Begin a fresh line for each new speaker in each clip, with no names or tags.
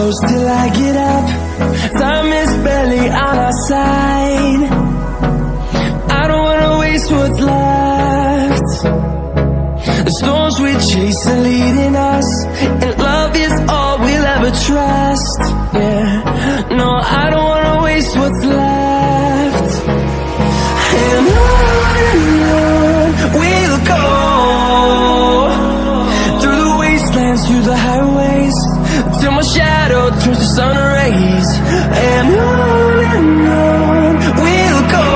close till I get up. Time is barely on our side. I don't wanna waste what's left. The storms we chase are leading us, and love is all we'll ever trust. Yeah, no, I don't wanna waste what's left. And on we'll go, through the wastelands, through the highways, till my shadow turns to sun rays. And on we'll go,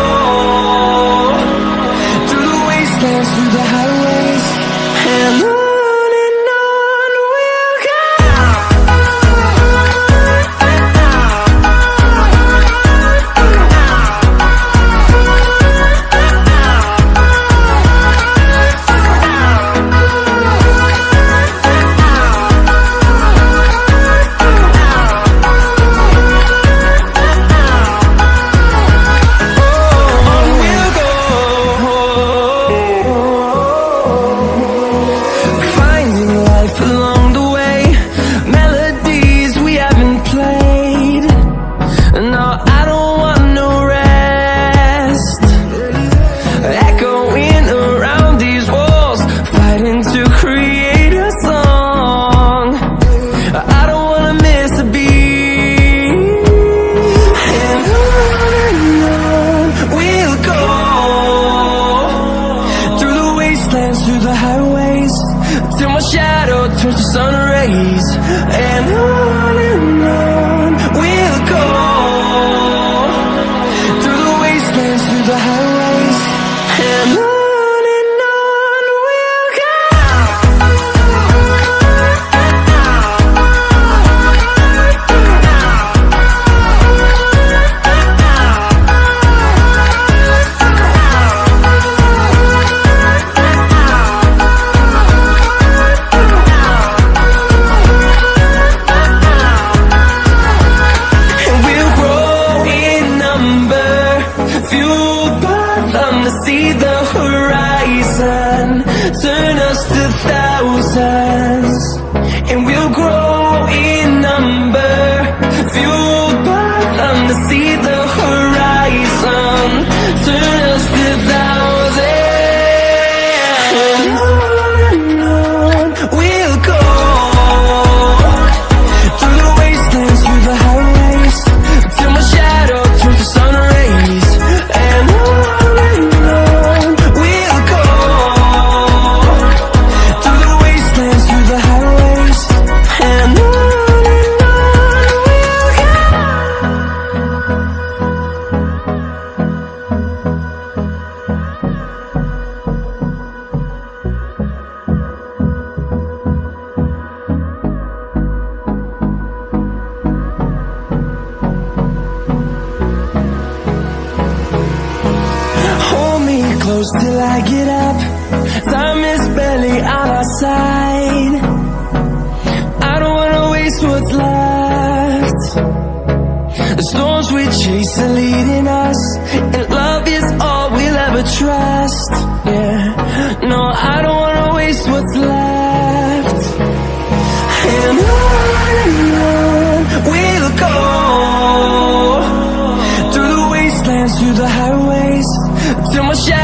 through the wastelands, through the highways, and on we'll go. Through the highways, till my shadow turns to sun rays. And on we'll go, through the wastelands, through the highways, and on we'll go. Fueled by them to see the horizon, turn us to thousands, and we'll grow in number. Fueled by them to see the horizon, turn us to thousands. And on we'll go, through the wastelands, through the highways, till my shadow turns to sun rays. And on we'll go, through the wastelands, through the highways, and on we'll go. Hold me close till I get up. Time is barely on our side. I don't wanna waste what's left. The storms we chase are leading us, and love is all we'll ever trust. Yeah, no, I don't wanna waste what's left. And on we'll go, through the wastelands, through the highways, till my shadow